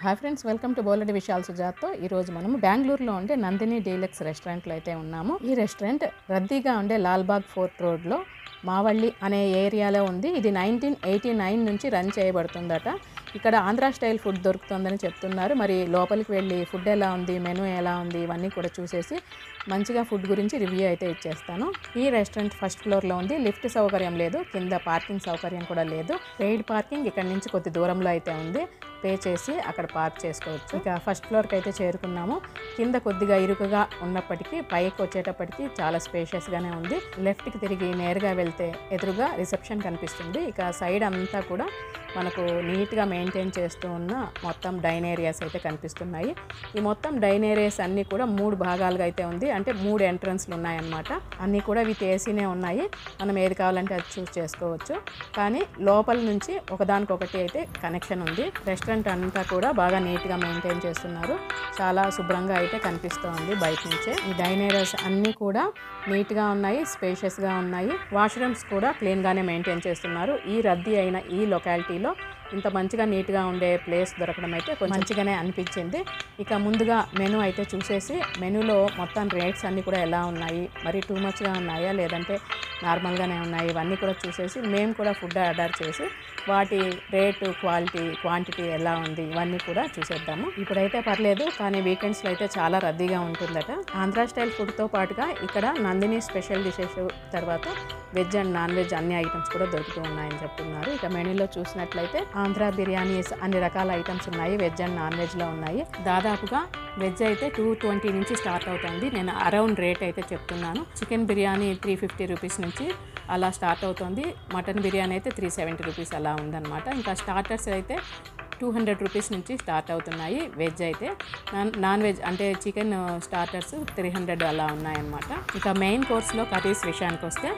Hi friends, welcome to బోలెడి విశాల్ సుజాత్తో. ఈరోజు మనము బెంగళూరులో ఉండే నందిని డీలక్స్ రెస్టారెంట్లో అయితే ఉన్నాము. ఈ రెస్టారెంట్ రద్దీగా ఉండే లాల్బాగ్ ఫోర్ట్ రోడ్లో మావళ్ళి అనే ఏరియాలో ఉంది. ఇది 1989 నుంచి రన్ చేయబడుతుందట. ఇక్కడ ఆంధ్ర స్టైల్ ఫుడ్ దొరుకుతుందని చెప్తున్నారు. మరి లోపలికి వెళ్ళి ఫుడ్ ఎలా ఉంది, మెనూ ఎలా ఉంది, ఇవన్నీ కూడా చూసేసి మంచిగా ఫుడ్ గురించి రివ్యూ అయితే ఇచ్చేస్తాను. ఈ రెస్టారెంట్ ఫస్ట్ ఫ్లోర్లో ఉంది. లిఫ్ట్ సౌకర్యం లేదు, కింద పార్కింగ్ సౌకర్యం కూడా లేదు. పెయిడ్ పార్కింగ్ ఇక్కడ నుంచి కొద్ది దూరంలో అయితే ఉంది. పే చేసి అక్కడ పార్క్ చేసుకోవచ్చు. ఇక ఫస్ట్ ఫ్లోర్కి అయితే చేరుకున్నాము. కింద కొద్దిగా ఇరుకుగా ఉన్నప్పటికీ పైకి వచ్చేటప్పటికి చాలా స్పేషియస్గానే ఉంది. లెఫ్ట్కి తిరిగి నేరుగా వెళ్తే ఎదురుగా రిసెప్షన్ కనిపిస్తుంది. ఇక సైడ్ అంతా కూడా మనకు నీట్గా మెయింటైన్ చేస్తూ ఉన్న మొత్తం డైన్ ఏరియాస్ అయితే కనిపిస్తున్నాయి. ఈ మొత్తం డైన్ ఏరియాస్ అన్నీ కూడా 3 భాగాలుగా అయితే ఉంది. అంటే 3 ఎంట్రన్స్లు ఉన్నాయన్నమాట. అన్నీ కూడా విత్ ఏసీనే ఉన్నాయి. మనం ఏది కావాలంటే అది చూస్ చేసుకోవచ్చు. కానీ లోపల నుంచి ఒకదానికొకటి అయితే కనెక్షన్ ఉంది. రెస్టారెంట్ అంతా కూడా బాగా నీట్గా మెయింటైన్ చేస్తున్నారు. చాలా శుభ్రంగా అయితే కనిపిస్తుంది బయట నుంచే. ఈ డైన్ ఏరియాస్ అన్నీ కూడా నీట్గా ఉన్నాయి, స్పేషియస్గా ఉన్నాయి. వాష్రూమ్స్ కూడా క్లీన్గానే మెయింటైన్ చేస్తున్నారు. ఈ రద్దీ అయిన ఈ లొకాలిటీలో ఇంత మంచిగా నీట్గా ఉండే ప్లేస్ దొరకడం అయితే కొంచెం మంచిగానే అనిపించింది. ఇక ముందుగా మెనూ అయితే చూసేసి మెనూలో మొత్తం రేట్స్ అన్నీ కూడా ఎలా ఉన్నాయి, మరి టూ మచ్గా ఉన్నాయా లేదంటే నార్మల్గానే ఉన్నాయి, ఇవన్నీ కూడా చూసేసి మేము కూడా ఫుడ్ ఆర్డర్ చేసి వాటి రేటు, క్వాంటిటీ ఎలా ఉంది ఇవన్నీ కూడా చూసేద్దాము. ఇప్పుడైతే పర్లేదు, కానీ వీకెండ్స్లో అయితే చాలా రద్దీగా ఉంటుందట. ఆంధ్ర స్టైల్ ఫుడ్తో పాటుగా ఇక్కడ నందిని స్పెషల్ డిషెస్, తర్వాత వెజ్ అండ్ నాన్ వెజ్ అన్ని ఐటమ్స్ కూడా దొరుకుతూ ఉన్నాయని చెప్తున్నారు. ఇక మెనూలో చూసినట్లయితే ఆంధ్ర బిర్యానీస్ అన్ని రకాల ఐటమ్స్ ఉన్నాయి. వెజ్ అండ్ నాన్ వెజ్లో ఉన్నాయి. దాదాపుగా వెజ్ అయితే 220 నుంచి స్టార్ట్ అవుతుంది. నేను అరౌండ్ రేట్ అయితే చెప్తున్నాను. చికెన్ బిర్యానీ 350 రూపీస్ నుంచి అలా స్టార్ట్ అవుతుంది. మటన్ బిర్యానీ అయితే 370 రూపీస్ అలా ఉందన్నమాట. ఇంకా స్టార్టర్స్ అయితే 200 రూపీస్ నుంచి స్టార్ట్ అవుతున్నాయి. వెజ్ అయితే నాన్ వెజ్ అంటే చికెన్ స్టార్టర్స్ 300 అలా ఉన్నాయన్నమాట. ఇక మెయిన్ కోర్స్లో కర్రీస్ విషయానికి వస్తే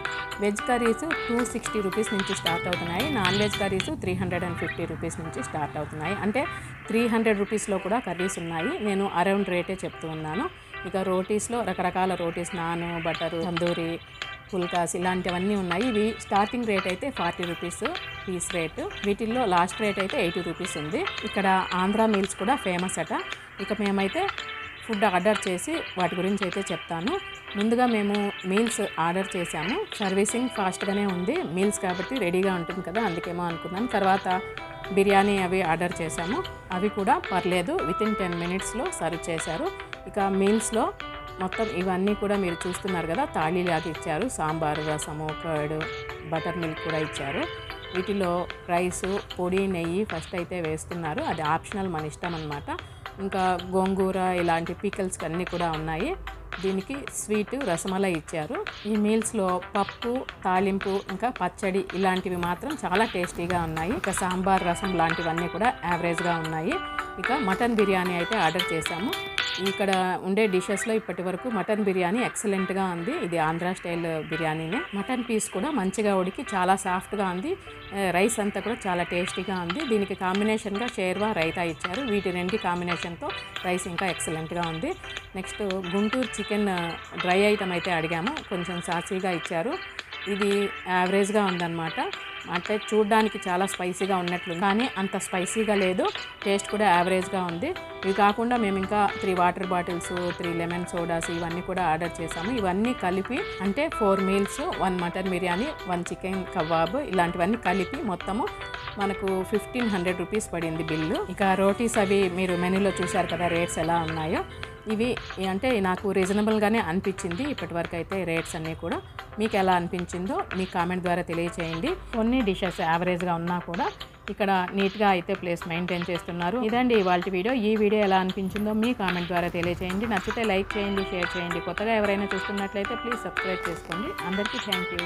వెజ్ కర్రీస్ 260 రూపీస్ నుంచి స్టార్ట్ అవుతున్నాయి. నాన్ వెజ్ కర్రీస్ 350 రూపీస్ నుంచి స్టార్ట్ అవుతున్నాయి. అంటే 300 రూపీస్లో కూడా కర్రీస్ ఉన్నాయి. నేను అరౌండ్ రేటే చెప్తూ ఉన్నాను. ఇక రోటీస్లో రకరకాల రోటీస్, నాన్, బటరు, తందూరి, పుల్కాస్ ఇలాంటివన్నీ ఉన్నాయి. ఇవి స్టార్టింగ్ రేట్ అయితే 40 రూపీస్ పీస్ రేటు. వీటిల్లో లాస్ట్ రేట్ అయితే 80 రూపీస్ ఉంది. ఇక్కడ ఆంధ్ర మీల్స్ కూడా ఫేమస్ అట. ఇక మేమైతే ఫుడ్ ఆర్డర్ చేసి వాటి గురించి అయితే చెప్తాను. ముందుగా మేము మీల్స్ ఆర్డర్ చేసాము. సర్వీసింగ్ ఫాస్ట్గానే ఉంది. మీల్స్ కాబట్టి రెడీగా ఉంటుంది కదా, అందుకేమో అనుకున్నాను. తర్వాత బిర్యానీ అవి ఆర్డర్ చేసాము. అవి కూడా పర్లేదు, వితిన్ 10 మినిట్స్లో సర్వ్ చేశారు. ఇక మీల్స్లో మొత్తం ఇవన్నీ కూడా మీరు చూస్తున్నారు కదా, తాళీలాగా ఇచ్చారు. సాంబారు, రసము, కర్డ్, బటర్ మిల్క్ కూడా ఇచ్చారు. వీటిలో రైసు, పొడి, నెయ్యి ఫస్ట్ అయితే వేస్తున్నారు. అది ఆప్షనల్, మన ఇష్టం అన్నమాట. ఇంకా గోంగూర ఇలాంటి పికల్స్ అన్నీ కూడా ఉన్నాయి. దీనికి స్వీట్, రసమలై ఇచ్చారు. ఈ మీల్స్లో పప్పు, తాలింపు, ఇంకా పచ్చడి ఇలాంటివి మాత్రం చాలా టేస్టీగా ఉన్నాయి. ఇక సాంబార్, రసం లాంటివన్నీ కూడా యావరేజ్గా ఉన్నాయి. ఇక మటన్ బిర్యానీ అయితే ఆర్డర్ చేశాము. ఇక్కడ ఉండే డిషెస్లో ఇప్పటి వరకు మటన్ బిర్యానీ ఎక్సలెంట్గా ఉంది. ఇది ఆంధ్ర స్టైల్ బిర్యానీనే. మటన్ పీస్ కూడా మంచిగా ఉడికి చాలా సాఫ్ట్గా ఉంది. రైస్ అంతా కూడా చాలా టేస్టీగా ఉంది. దీనికి కాంబినేషన్గా షేర్వా, రైతా ఇచ్చారు. వీటి రెండు కాంబినేషన్తో రైస్ ఇంకా ఎక్సలెంట్గా ఉంది. Next Guntur chicken dry item అయితే అడిగాము. కొంచెం సాసీగా ఇచ్చారు. ఇది యావరేజ్గా ఉందన్నమాట. అంటే చూడడానికి చాలా స్పైసీగా ఉన్నట్లు, కానీ అంత స్పైసీగా లేదు. టేస్ట్ కూడా యావరేజ్గా ఉంది. ఇవి కాకుండా మేము ఇంకా 3 వాటర్ బాటిల్స్, 3 లెమన్ సోడాస్ ఇవన్నీ కూడా ఆర్డర్ చేసాము. ఇవన్నీ కలిపి అంటే 4 meals, 1 mutton biryani, 1 chicken kebab ఇలాంటివన్నీ కలిపి మొత్తము మనకు 1500 రూపీస్ పడింది బిల్లు. ఇక రోటీస్ అవి మీరు మెనూలో చూశారు కదా, రేట్స్ ఎలా ఉన్నాయో. ఇవి అంటే నాకు రీజనబుల్గానే అనిపించింది ఇప్పటివరకు అయితే రేట్స్ అన్నీ కూడా. మీకు ఎలా అనిపించిందో మీ కామెంట్ ద్వారా తెలియచేయండి. కొన్ని డిషెస్ యావరేజ్గా ఉన్నా కూడా ఇక్కడ నీట్గా అయితే ప్లేస్ మెయింటైన్ చేస్తున్నారు. ఇదండి ఇవాల్టి వీడియో. ఈ వీడియో ఎలా అనిపించిందో మీ కామెంట్ ద్వారా తెలియచేయండి. నచ్చితే లైక్ చేయండి, షేర్ చేయండి. కొత్తగా ఎవరైనా చూస్తున్నట్లయితే ప్లీజ్ సబ్స్క్రైబ్ చేసుకోండి. అందరికీ థ్యాంక్ యూ.